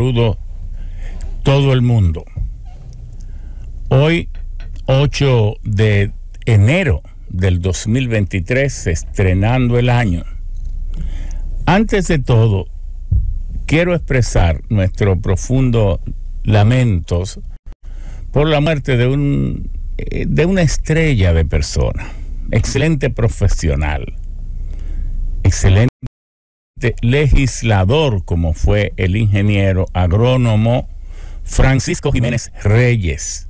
saludo todo el mundo. Hoy, 8 de enero del 2023, estrenando el año. Antes de todo, quiero expresar nuestro profundo lamentos por la muerte de una estrella de persona, excelente profesional, excelente legislador, como fue el ingeniero agrónomo Francisco Jiménez Reyes,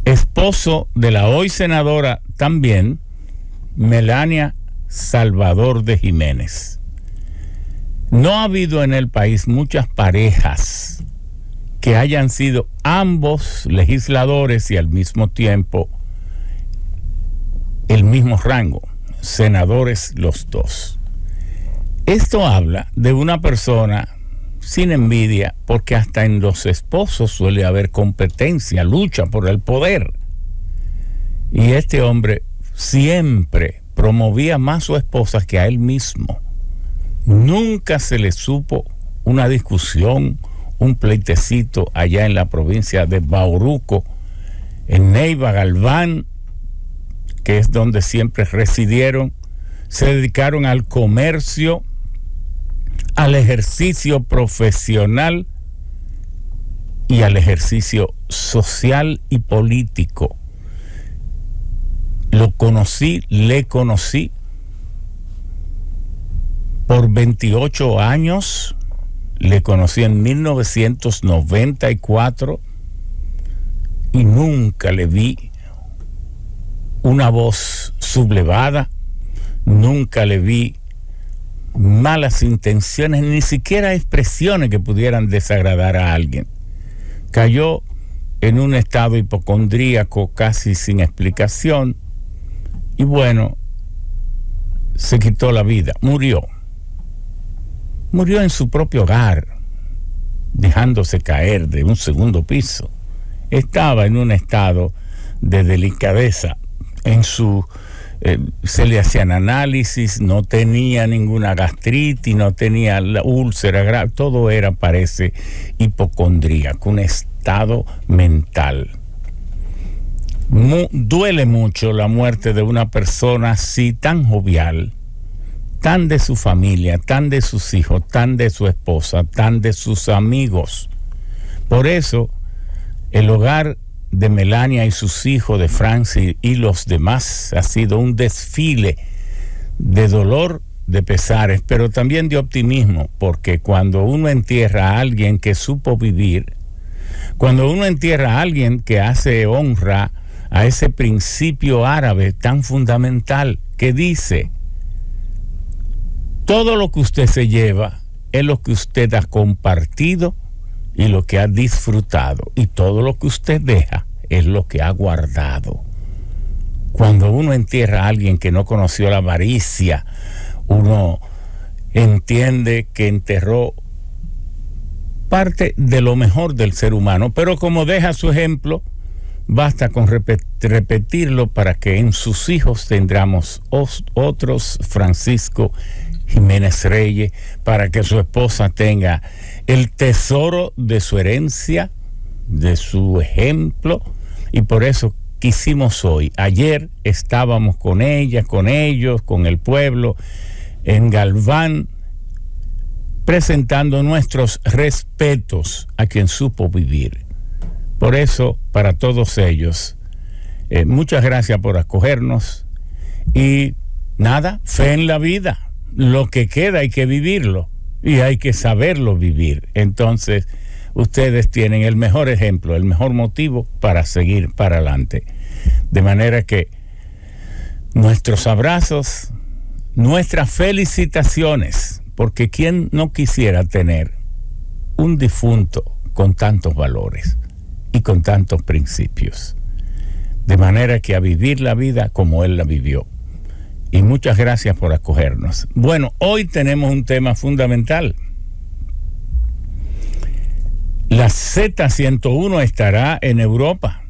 esposo de la hoy senadora también, Melania Salvador de Jiménez. No ha habido en el país muchas parejas que hayan sido ambos legisladores y al mismo tiempo el mismo rango, senadores los dos. Esto habla de una persona sin envidia, porque hasta en los esposos suele haber competencia, lucha por el poder. Y este hombre siempre promovía más a su esposa que a él mismo. Nunca se le supo una discusión, un pleitecito allá en la provincia de Bauruco, en Neiva, Galván, que es donde siempre residieron. Se dedicaron al comercio, al ejercicio profesional y al ejercicio social y político. Le conocí por 28 años, le conocí en 1994 y nunca le vi una voz sublevada, nunca le vi malas intenciones, ni siquiera expresiones que pudieran desagradar a alguien. Cayó en un estado hipocondríaco casi sin explicación y bueno, se quitó la vida, murió en su propio hogar, dejándose caer de un segundo piso. Estaba en un estado de delicadeza. Se le hacían análisis, no tenía ninguna gastritis, no tenía la úlcera grave, todo era, parece, hipocondríaco, un estado mental. Duele mucho la muerte de una persona así, tan jovial, tan de su familia, tan de sus hijos, tan de su esposa, tan de sus amigos. Por eso, el hogar de Melania y sus hijos, de Francis y los demás, ha sido un desfile de dolor, de pesares, pero también de optimismo, porque cuando uno entierra a alguien que supo vivir, cuando uno entierra a alguien que hace honra a ese principio árabe tan fundamental que dice: todo lo que usted se lleva es lo que usted ha compartido y lo que ha disfrutado, y todo lo que usted deja es lo que ha guardado. Cuando uno entierra a alguien que no conoció la avaricia, uno entiende que enterró parte de lo mejor del ser humano, pero como deja su ejemplo, basta con repetirlo para que en sus hijos tendremos otros Francisco Jiménez Reyes, para que su esposa tenga el tesoro de su herencia, de su ejemplo, y por eso quisimos hoy. Ayer estábamos con ella, con ellos, con el pueblo en Galván, presentando nuestros respetos a quien supo vivir. Por eso, para todos ellos, muchas gracias por acogernos y nada, fe en la vida. Lo que queda hay que vivirlo y hay que saberlo vivir. Entonces, ustedes tienen el mejor ejemplo, el mejor motivo para seguir para adelante. De manera que nuestros abrazos, nuestras felicitaciones, porque ¿quién no quisiera tener un difunto con tantos valores y con tantos principios? De manera que a vivir la vida como él la vivió. Y muchas gracias por acogernos. Bueno, hoy tenemos un tema fundamental. La Z101 estará en Europa,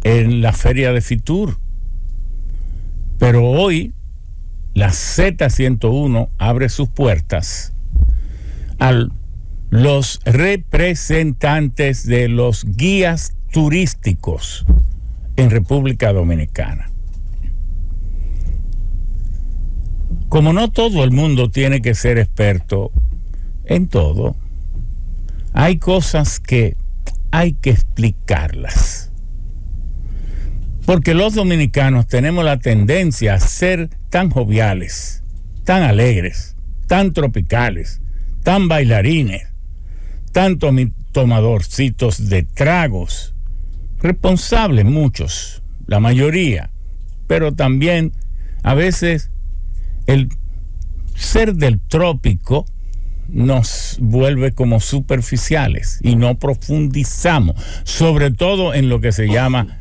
en la feria de Fitur. Pero hoy la Z101 abre sus puertas a los representantes de los guías turísticos en República Dominicana. Como no todo el mundo tiene que ser experto en todo, hay cosas que hay que explicarlas. Porque los dominicanos tenemos la tendencia a ser tan joviales, tan alegres, tan tropicales, tan bailarines, tan tomadorcitos de tragos, responsables muchos, la mayoría, pero también a veces el ser del trópico nos vuelve como superficiales y no profundizamos, sobre todo en lo que se llama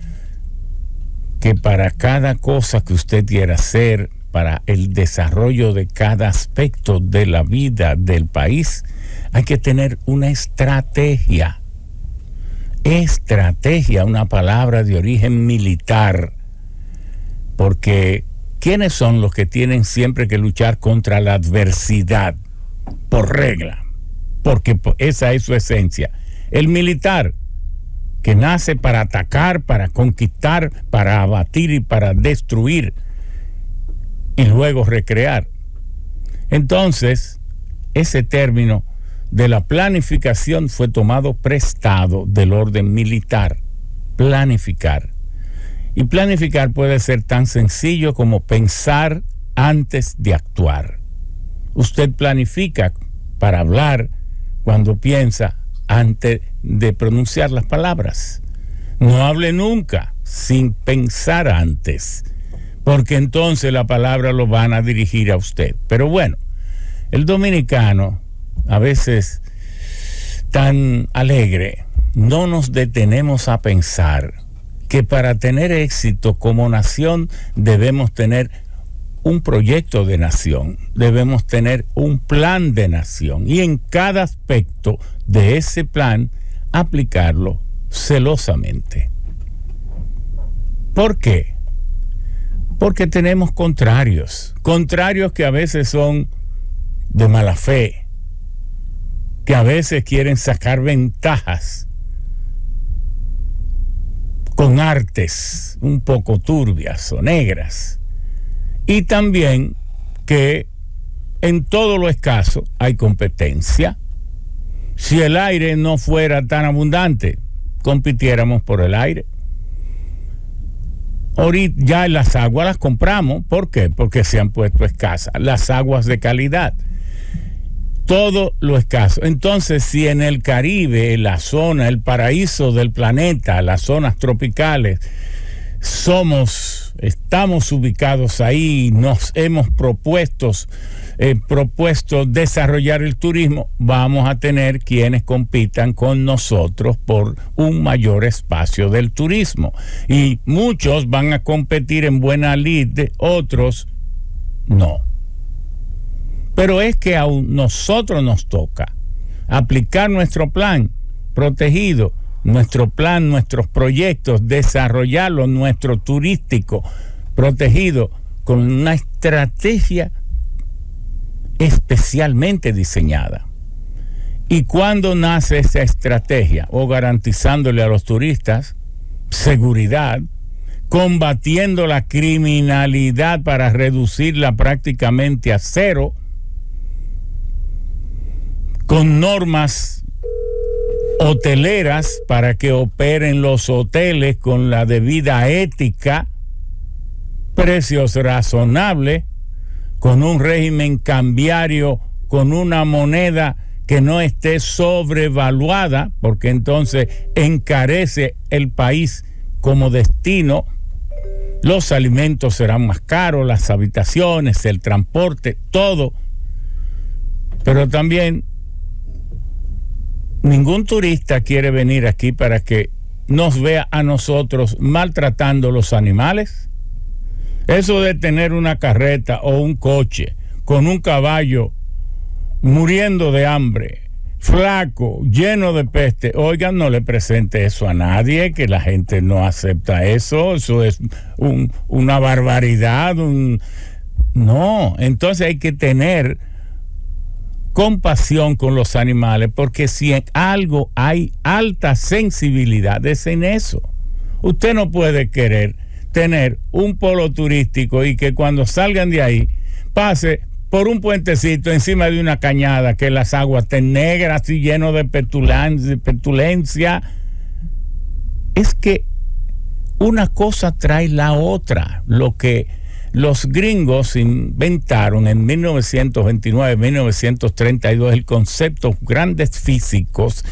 que para cada cosa que usted quiera hacer, para el desarrollo de cada aspecto de la vida del país, hay que tener una estrategia. Estrategia, una palabra de origen militar, porque ¿quiénes son los que tienen siempre que luchar contra la adversidad? Por regla, porque esa es su esencia. El militar, que nace para atacar, para conquistar, para abatir y para destruir, y luego recrear. Entonces, ese término de la planificación fue tomado prestado del orden militar. Planificar. Y planificar puede ser tan sencillo como pensar antes de actuar. Usted planifica para hablar cuando piensa antes de pronunciar las palabras. No hable nunca sin pensar antes, porque entonces la palabra lo van a dirigir a usted. Pero bueno, el dominicano, a veces tan alegre, no nos detenemos a pensar que para tener éxito como nación debemos tener un proyecto de nación, debemos tener un plan de nación y en cada aspecto de ese plan aplicarlo celosamente. ¿Por qué? Porque tenemos contrarios que a veces son de mala fe, que a veces quieren sacar ventajas con artes un poco turbias o negras. Y también que en todo lo escaso hay competencia. Si el aire no fuera tan abundante, compitiéramos por el aire. Ahorita ya las aguas las compramos. ¿Por qué? Porque se han puesto escasas. Las aguas de calidad. Todo lo escaso. Entonces, si en el Caribe, la zona, el paraíso del planeta, las zonas tropicales, estamos ubicados ahí, nos hemos propuesto desarrollar el turismo, vamos a tener quienes compitan con nosotros por un mayor espacio del turismo. Y muchos van a competir en buena lid, otros no. Pero es que a nosotros nos toca aplicar nuestro plan protegido, nuestro plan, nuestros proyectos, desarrollarlo, nuestro turístico protegido, con una estrategia especialmente diseñada. ¿Y cuándo nace esa estrategia? O garantizándole a los turistas seguridad, combatiendo la criminalidad para reducirla prácticamente a cero, con normas hoteleras para que operen los hoteles con la debida ética, precios razonables, con un régimen cambiario, con una moneda que no esté sobrevaluada, porque entonces encarece el país como destino. Los alimentos serán más caros, las habitaciones, el transporte, todo. Pero también ningún turista quiere venir aquí para que nos vea a nosotros maltratando los animales. Eso de tener una carreta o un coche con un caballo muriendo de hambre, flaco, lleno de peste, oigan, no le presente eso a nadie, que la gente no acepta eso. Eso es una barbaridad. No, entonces hay que tener compasión con los animales, porque si en algo hay alta sensibilidad es en eso. Usted no puede querer tener un polo turístico y que cuando salgan de ahí pase por un puentecito encima de una cañada, que las aguas estén negras y lleno de petulencia. Es que una cosa trae la otra. Lo que los gringos inventaron en 1929, 1932, el concepto, grandes físicos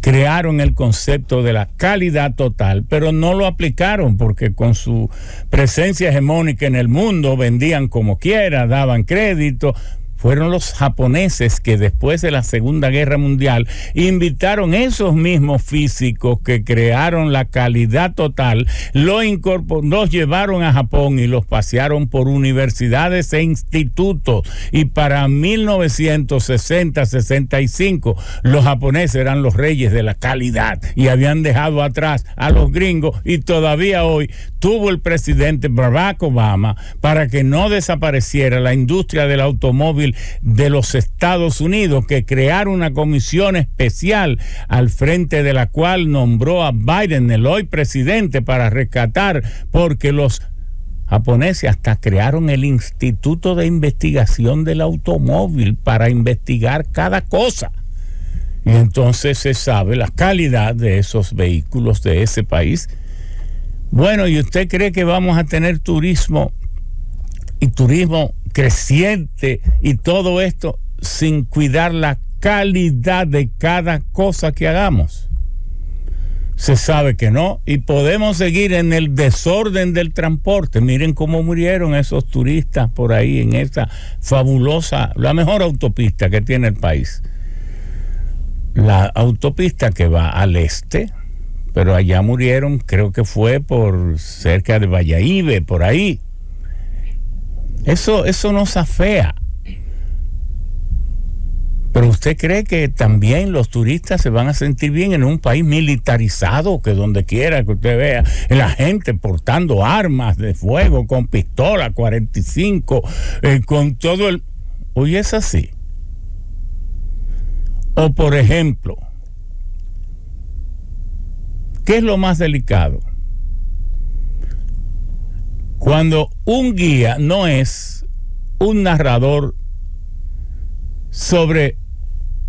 crearon el concepto de la calidad total, pero no lo aplicaron porque con su presencia hegemónica en el mundo vendían como quiera, daban crédito. Fueron los japoneses que después de la Segunda Guerra Mundial invitaron esos mismos físicos que crearon la calidad total, los llevaron a Japón y los pasearon por universidades e institutos. Y para 1960-65 los japoneses eran los reyes de la calidad y habían dejado atrás a los gringos, y todavía hoy tuvo el presidente Barack Obama para que no desapareciera la industria del automóvil de los Estados Unidos, que crearon una comisión especial al frente de la cual nombró a Biden, el hoy presidente, para rescatar, porque los japoneses hasta crearon el Instituto de Investigación del Automóvil para investigar cada cosa. Y entonces se sabe la calidad de esos vehículos de ese país. Bueno, ¿y usted cree que vamos a tener turismo creciente y todo esto sin cuidar la calidad de cada cosa que hagamos? Se sabe que no, y podemos seguir en el desorden del transporte. Miren cómo murieron esos turistas por ahí en esa fabulosa, la mejor autopista que tiene el país, la autopista que va al este, pero allá murieron, creo que fue por cerca de Valladolid, por ahí. Eso nos afea. Pero ¿usted cree que también los turistas se van a sentir bien en un país militarizado, que donde quiera que usted vea la gente portando armas de fuego, con pistola 45, con todo el... Hoy es así. O por ejemplo, ¿qué es lo más delicado? Cuando un guía no es un narrador sobre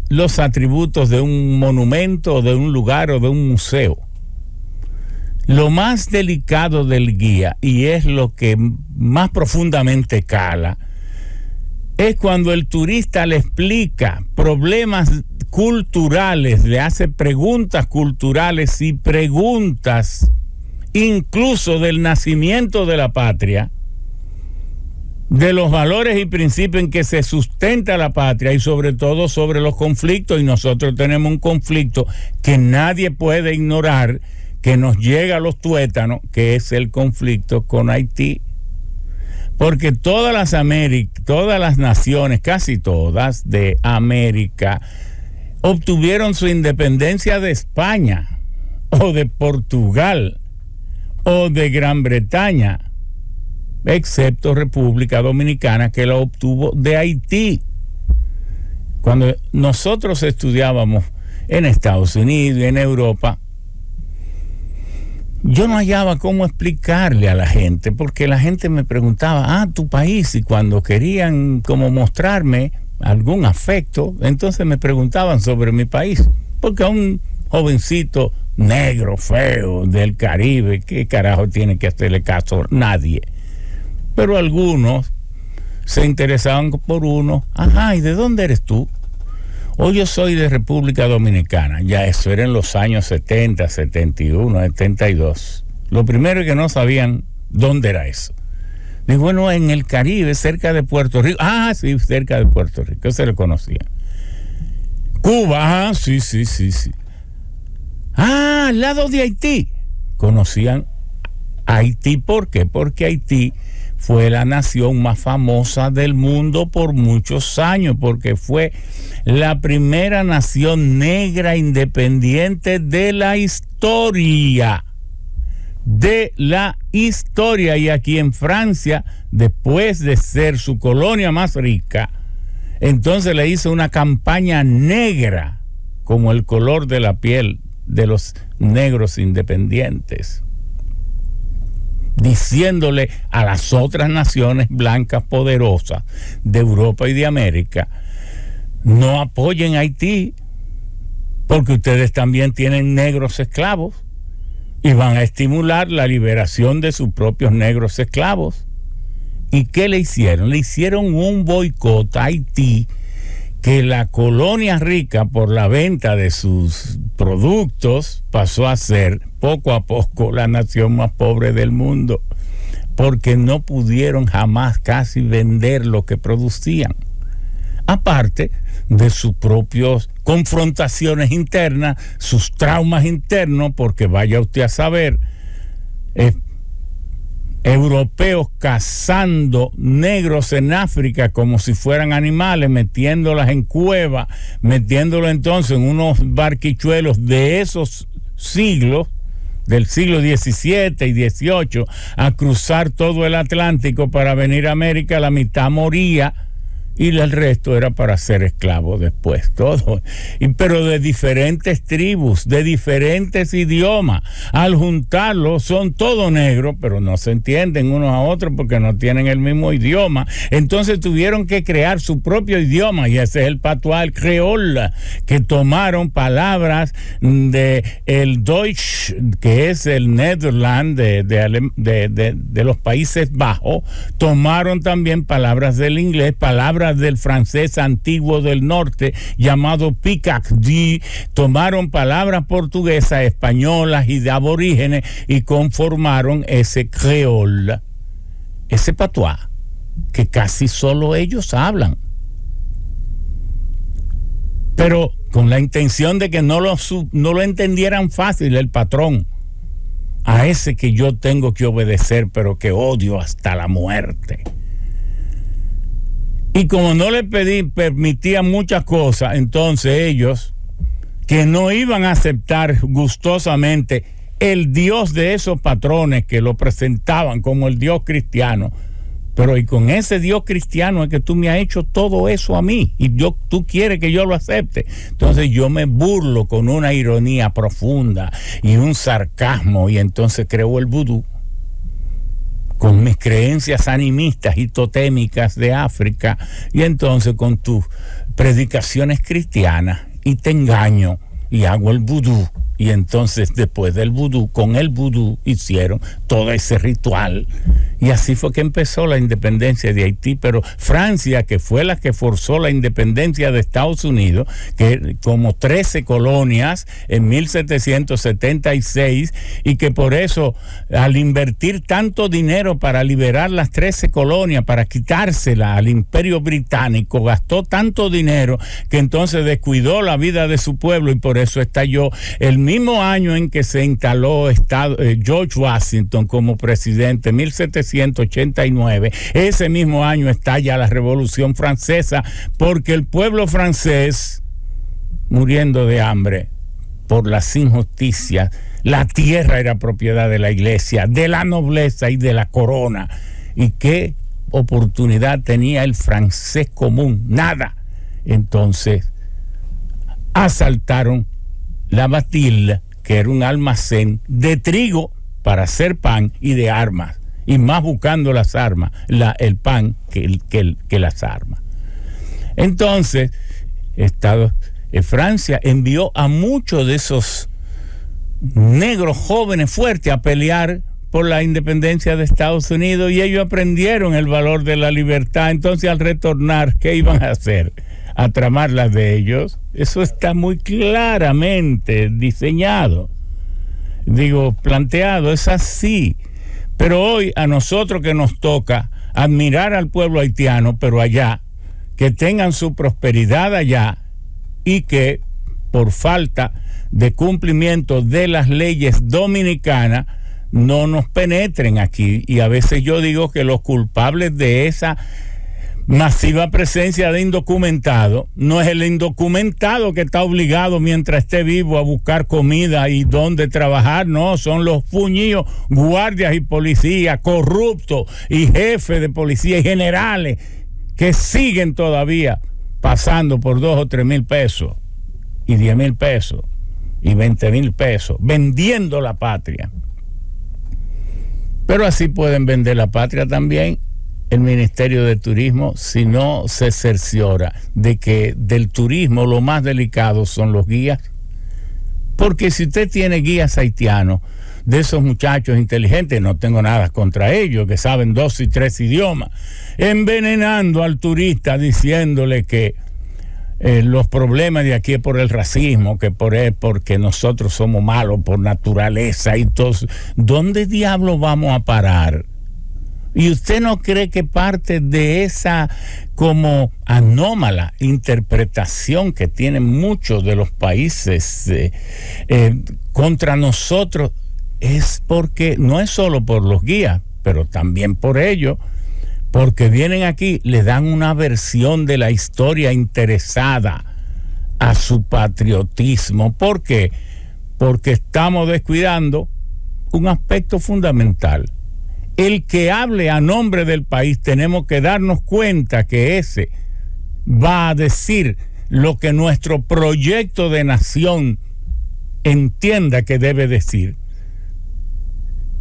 los atributos de un monumento, de un lugar o de un museo. Lo más delicado del guía, y es lo que más profundamente cala, es cuando el turista le explica problemas culturales, le hace preguntas culturales y preguntas incluso del nacimiento de la patria, de los valores y principios en que se sustenta la patria, y sobre todo sobre los conflictos. Y nosotros tenemos un conflicto que nadie puede ignorar, que nos llega a los tuétanos, que es el conflicto con Haití. Porque todas las naciones, casi todas de América, obtuvieron su independencia de España o de Portugal o de Gran Bretaña, excepto República Dominicana, que la obtuvo de Haití. Cuando nosotros estudiábamos en Estados Unidos y en Europa, yo no hallaba cómo explicarle a la gente, porque la gente me preguntaba, tu país, y cuando querían como mostrarme algún afecto, entonces me preguntaban sobre mi país, porque a un jovencito negro, feo, del Caribe, ¿qué carajo tiene que hacerle caso? Nadie. Pero algunos se interesaban por uno. ¿Y de dónde eres tú? Yo soy de República Dominicana. Ya eso era en los años 70, 71, 72. Lo primero es que no sabían dónde era eso. Digo, bueno, en el Caribe, cerca de Puerto Rico. Sí, cerca de Puerto Rico, eso se le conocía. Cuba, sí. Al lado de Haití. Conocían Haití, ¿por qué? Porque Haití fue la nación más famosa del mundo por muchos años, porque fue la primera nación negra independiente de la historia. Y aquí en Francia, después de ser su colonia más rica, Entonces le hizo una campaña negra, como el color de la piel de los negros independientes, diciéndole a las otras naciones blancas poderosas de Europa y de América: no apoyen a Haití, porque ustedes también tienen negros esclavos y van a estimular la liberación de sus propios negros esclavos. ¿Y qué le hicieron? Le hicieron un boicot a Haití, que la colonia rica, por la venta de sus productos, pasó a ser poco a poco la nación más pobre del mundo, porque no pudieron jamás casi vender lo que producían. Aparte de sus propias confrontaciones internas, sus traumas internos, porque vaya usted a saber, europeos cazando negros en África como si fueran animales, metiéndolas en cuevas, metiéndolos entonces en unos barquichuelos de esos siglos, del siglo XVII y XVIII, a cruzar todo el Atlántico para venir a América. La mitad moría y el resto era para ser esclavo después, todo. Pero de diferentes tribus, de diferentes idiomas. Al juntarlos son todos negros, pero no se entienden unos a otros porque no tienen el mismo idioma. Entonces tuvieron que crear su propio idioma, y ese es el patuá, el creol, que tomaron palabras de el Deutsch, que es el Nederland de los Países Bajos. Tomaron también palabras del inglés, palabras del francés antiguo del norte llamado picardí, tomaron palabras portuguesas, españolas y de aborígenes y conformaron ese creol, ese patuá que casi solo ellos hablan, pero con la intención de que no lo entendieran fácil el patrón, a ese que yo tengo que obedecer pero que odio hasta la muerte. Y como no le permitían muchas cosas, entonces ellos, que no iban a aceptar gustosamente el Dios de esos patrones que lo presentaban como el Dios cristiano, pero y con ese Dios cristiano es que tú me has hecho todo eso a mí, y tú quieres que yo lo acepte. Entonces yo me burlo con una ironía profunda y un sarcasmo, y entonces creo el vudú, con mis creencias animistas y totémicas de África, y entonces con tus predicaciones cristianas, y te engaño y hago el vudú. Y entonces después del vudú, con el vudú hicieron todo ese ritual, y así fue que empezó la independencia de Haití. Pero Francia, que fue la que forzó la independencia de Estados Unidos, que como 13 colonias en 1776, y que por eso, al invertir tanto dinero para liberar las 13 colonias, para quitársela al Imperio Británico, gastó tanto dinero que entonces descuidó la vida de su pueblo, y por eso estalló el mismo año en que se instaló George Washington como presidente, 1789, ese mismo año estalla la Revolución Francesa, porque el pueblo francés, muriendo de hambre por las injusticias, la tierra era propiedad de la iglesia, de la nobleza y de la corona. ¿Y qué oportunidad tenía el francés común? Nada. Entonces asaltaron la Bastille, que era un almacén de trigo para hacer pan y de armas, y más buscando las armas, el pan que las armas. Entonces Francia envió a muchos de esos negros jóvenes fuertes a pelear por la independencia de Estados Unidos, y ellos aprendieron el valor de la libertad. Entonces, al retornar, ¿qué iban a hacer? A tramar las de ellos. Eso está muy claramente diseñado, planteado, es así. Pero hoy a nosotros que nos toca admirar al pueblo haitiano, pero allá, que tengan su prosperidad allá, y que por falta de cumplimiento de las leyes dominicanas no nos penetren aquí. Y a veces yo digo que los culpables de esa masiva presencia de indocumentados no es el indocumentado que está obligado mientras esté vivo a buscar comida y dónde trabajar, no, son los puñillos guardias y policías corruptos y jefes de policía y generales que siguen todavía pasando por 2 o 3 mil pesos y 10 mil pesos y 20 mil pesos, vendiendo la patria. Pero así pueden vender la patria también el Ministerio de Turismo si no se cerciora de que del turismo lo más delicado son los guías. Porque si usted tiene guías haitianos, de esos muchachos inteligentes, no tengo nada contra ellos, que saben 2 y 3 idiomas, envenenando al turista diciéndole que los problemas de aquí es por el racismo, que porque nosotros somos malos por naturaleza y todo. ¿Dónde diablos vamos a parar? ¿Y usted no cree que parte de esa como anómala interpretación que tienen muchos de los países contra nosotros es porque no es solo por los guías, pero también por ellos? Porque vienen aquí, le dan una versión de la historia interesada a su patriotismo. ¿Por qué? Porque estamos descuidando un aspecto fundamental. El que hable a nombre del país, tenemos que darnos cuenta que ese va a decir lo que nuestro proyecto de nación entienda que debe decir.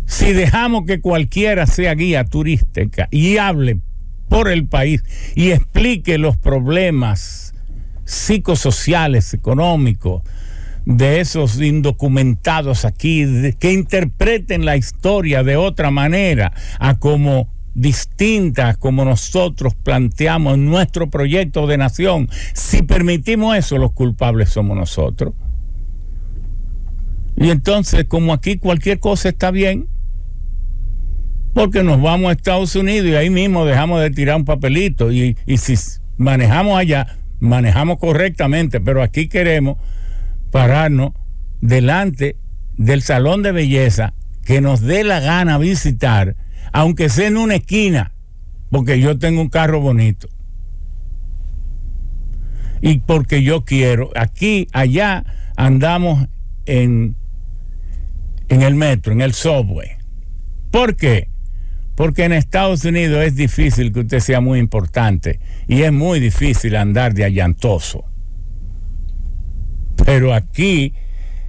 Si dejamos que cualquiera sea guía turística y hable por el país y explique los problemas psicosociales, económicos de esos indocumentados aquí, que interpreten la historia de otra manera, a como distinta como nosotros planteamos nuestro proyecto de nación, si permitimos eso, los culpables somos nosotros. Y entonces, como aquí cualquier cosa está bien, porque nos vamos a Estados Unidos y ahí mismo dejamos de tirar un papelito y si manejamos allá, manejamos correctamente, pero aquí queremos pararnos delante del salón de belleza que nos dé la gana visitar, aunque sea en una esquina, porque yo tengo un carro bonito y porque yo quiero. Aquí, allá andamos en el metro, en el subway. ¿Por qué? Porque en Estados Unidos es difícil que usted sea muy importante y es muy difícil andar de allantoso. Pero aquí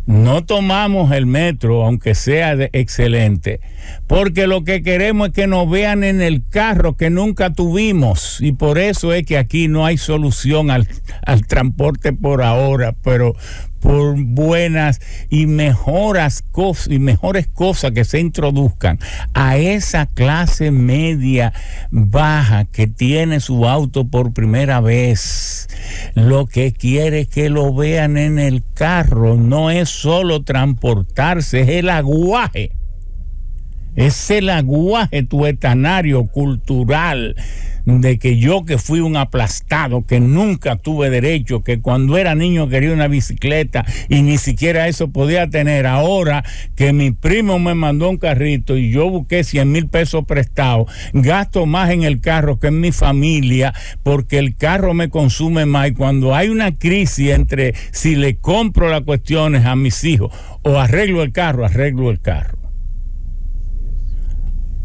no tomamos el metro, aunque sea excelente, porque lo que queremos es que nos vean en el carro que nunca tuvimos, y por eso es que aquí no hay solución al transporte por ahora, pero por buenas y mejores cosas que se introduzcan a esa clase media baja que tiene su auto por primera vez, lo que quiere es que lo vean en el carro. No es solo transportarse, es el aguaje. Es el aguaje tuetanario cultural de que yo, que fui un aplastado, que nunca tuve derecho, que cuando era niño quería una bicicleta y ni siquiera eso podía tener, ahora que mi primo me mandó un carrito y yo busqué 100,000 pesos prestados, gasto más en el carro que en mi familia porque el carro me consume más, y cuando hay una crisis entre si le compro las cuestiones a mis hijos o arreglo el carro.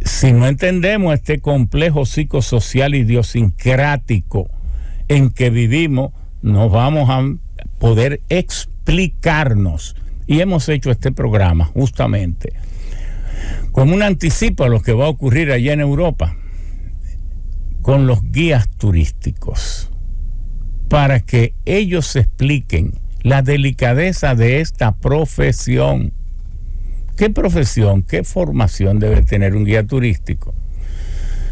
Si no entendemos este complejo psicosocial idiosincrático en que vivimos, no vamos a poder explicarnos. Y hemos hecho este programa justamente como un anticipo a lo que va a ocurrir allá en Europa con los guías turísticos, para que ellos expliquen la delicadeza de esta profesión. ¿Qué profesión, qué formación debe tener un guía turístico?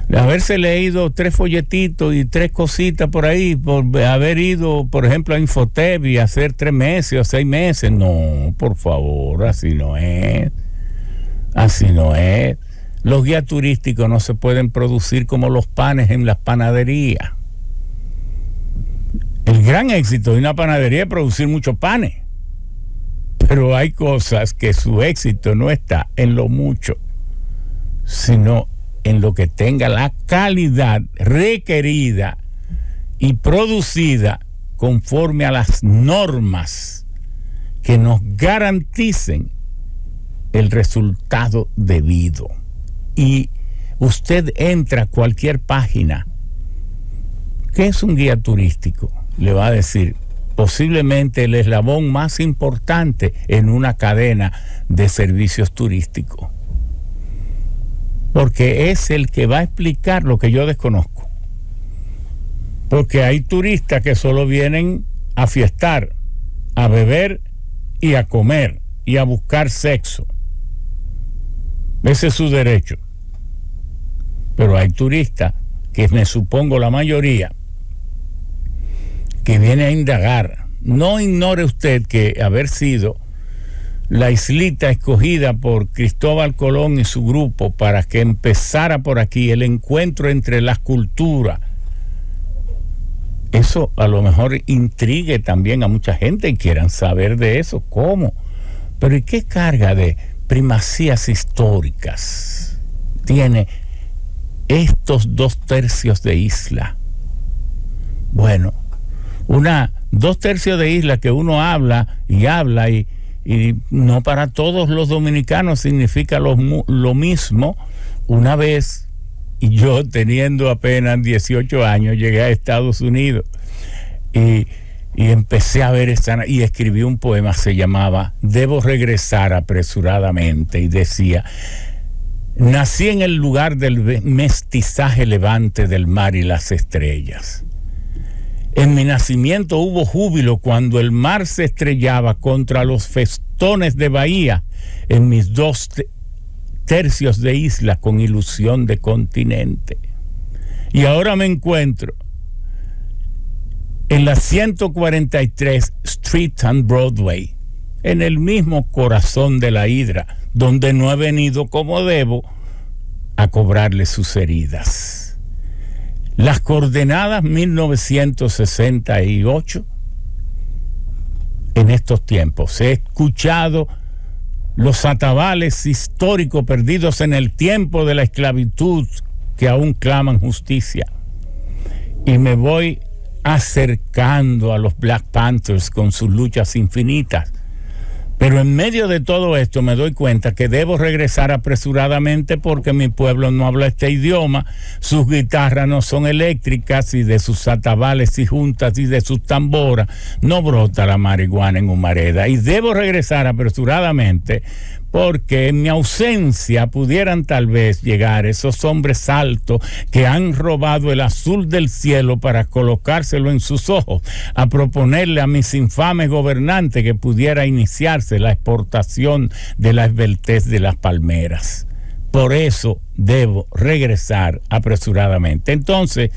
De haberse leído 3 folletitos y 3 cositas por ahí, por haber ido, por ejemplo, a Infotep y hacer 3 meses o 6 meses. No, por favor, así no es. Así no es. Los guías turísticos no se pueden producir como los panes en las panaderías. El gran éxito de una panadería es producir muchos panes. Pero hay cosas que su éxito no está en lo mucho, sino en lo que tenga la calidad requerida y producida conforme a las normas que nos garanticen el resultado debido. Y usted entra a cualquier página. ¿Qué es un guía turístico? le va a decir posiblemente el eslabón más importante en una cadena de servicios turísticos, porque es el que va a explicar lo que yo desconozco. Porque hay turistas que solo vienen a fiestar, a beber y a comer y a buscar sexo. Ese es su derecho. Pero hay turistas, que me supongo la mayoría, que viene a indagar. No ignore usted que haber sido la islita escogida por Cristóbal Colón y su grupo para que empezara por aquí el encuentro entre las culturas, eso a lo mejor intrigue también a mucha gente y quieran saber de eso, ¿cómo? Pero ¿y qué carga de primacías históricas tiene estos 2/3 de isla? Bueno, 2/3 de isla que uno habla y no para todos los dominicanos significa lo mismo. Una vez, y yo teniendo apenas 18 años, llegué a Estados Unidos y empecé a ver y escribí un poema, se llamaba Debo regresar apresuradamente, y decía: nací en el lugar del mestizaje levante del mar y las estrellas. En mi nacimiento hubo júbilo cuando el mar se estrellaba contra los festones de bahía en mis 2/3 de isla con ilusión de continente. Y ahora me encuentro en la 143 Street and Broadway, en el mismo corazón de la hidra, donde no he venido como debo a cobrarle sus heridas. Las coordenadas 1968, en estos tiempos he escuchado los atabales históricos perdidos en el tiempo de la esclavitud que aún claman justicia, y me voy acercando a los Black Panthers con sus luchas infinitas. Pero en medio de todo esto me doy cuenta que debo regresar apresuradamente porque mi pueblo no habla este idioma, sus guitarras no son eléctricas y de sus atabales y juntas y de sus tamboras no brota la marihuana en Humareda. Y debo regresar apresuradamente porque en mi ausencia pudieran tal vez llegar esos hombres altos que han robado el azul del cielo para colocárselo en sus ojos, a proponerle a mis infames gobernantes que pudiera iniciarse la exportación de la esbeltez de las palmeras. Por eso debo regresar apresuradamente. Entonces,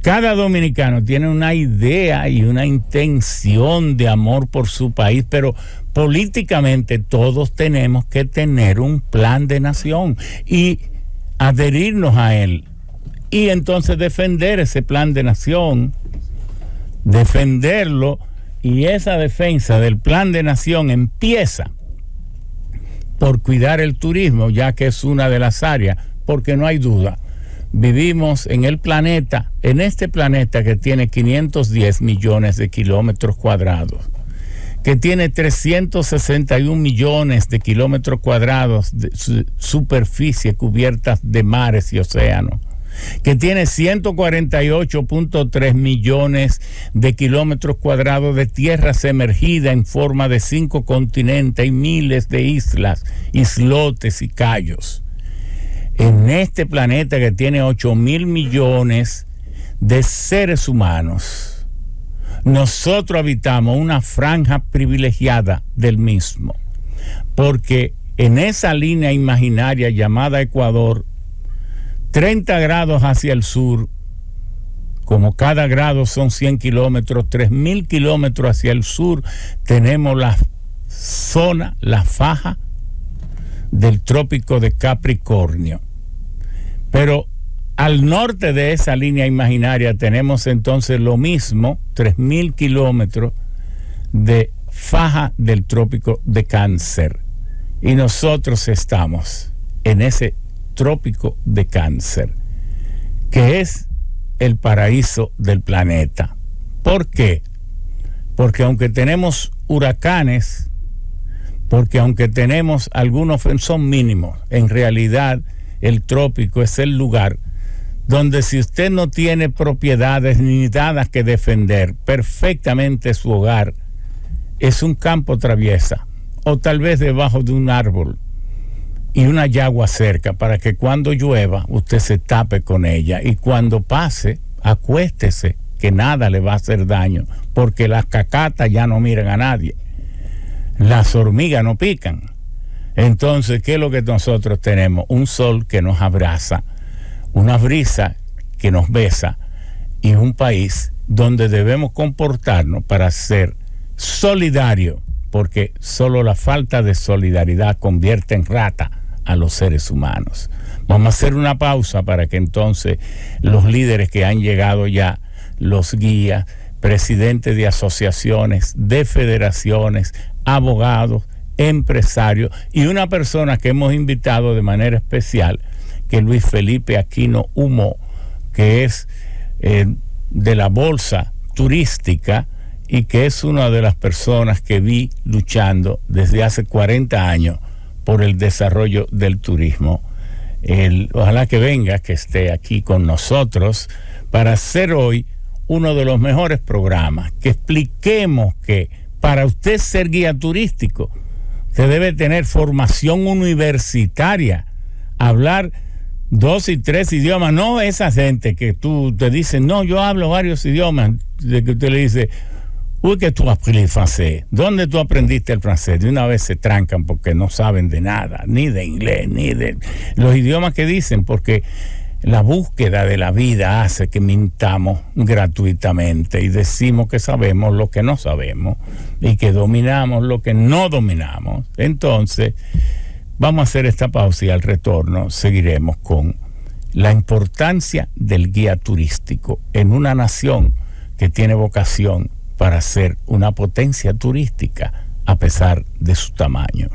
cada dominicano tiene una idea y una intención de amor por su país, pero políticamente todos tenemos que tener un plan de nación y adherirnos a él. Y entonces defender ese plan de nación, defenderlo, y esa defensa del plan de nación empieza por cuidar el turismo, ya que es una de las áreas, porque no hay duda. Vivimos en este planeta que tiene 510 millones de kilómetros cuadrados, que tiene 361 millones de kilómetros cuadrados de superficie cubiertas de mares y océanos, que tiene 148.3 millones de kilómetros cuadrados de tierra sumergida en forma de 5 continentes y miles de islas, islotes y cayos. En este planeta que tiene 8.000 millones de seres humanos, nosotros habitamos una franja privilegiada del mismo, porque en esa línea imaginaria llamada Ecuador, 30 grados hacia el sur, como cada grado son 100 kilómetros, 3.000 kilómetros hacia el sur, tenemos la zona, la faja del trópico de Capricornio. Pero al norte de esa línea imaginaria tenemos entonces lo mismo, 3.000 kilómetros de faja del trópico de Cáncer. Y nosotros estamos en ese trópico de Cáncer, que es el paraíso del planeta. ¿Por qué? Porque aunque tenemos huracanes, porque aunque tenemos algunos, son mínimos, en realidad el trópico es el lugar donde si usted no tiene propiedades ni nada que defender, perfectamente su hogar es un campo traviesa, o tal vez debajo de un árbol y una yagua cerca, para que cuando llueva usted se tape con ella, y cuando pase, acuéstese, que nada le va a hacer daño, porque las cacatas ya no miran a nadie, las hormigas no pican. Entonces, ¿qué es lo que nosotros tenemos? Un sol que nos abraza, una brisa que nos besa, y un país donde debemos comportarnos para ser solidarios, porque solo la falta de solidaridad convierte en rata a los seres humanos. Vamos a hacer una pausa para que entonces los líderes que han llegado ya, los guías, presidentes de asociaciones, de federaciones, abogados, empresarios, y una persona que hemos invitado de manera especial, que es Luis Felipe Aquino Humó, que es de la Bolsa Turística, y que es una de las personas que vi luchando desde hace 40 años por el desarrollo del turismo. Ojalá que venga, que esté aquí con nosotros para hacer hoy uno de los mejores programas, que expliquemos que para usted ser guía turístico, usted debe tener formación universitaria, hablar 2 y 3 idiomas, no esa gente que tú te dicen, no, yo hablo varios idiomas, de que usted le dice, uy, que tú aprendes francés, ¿dónde tú aprendiste el francés? De una vez se trancan porque no saben de nada, ni de inglés, ni de los idiomas que dicen, porque la búsqueda de la vida hace que mintamos gratuitamente y decimos que sabemos lo que no sabemos y que dominamos lo que no dominamos. Entonces, vamos a hacer esta pausa y al retorno seguiremos con la importancia del guía turístico en una nación que tiene vocación para ser una potencia turística a pesar de su tamaño.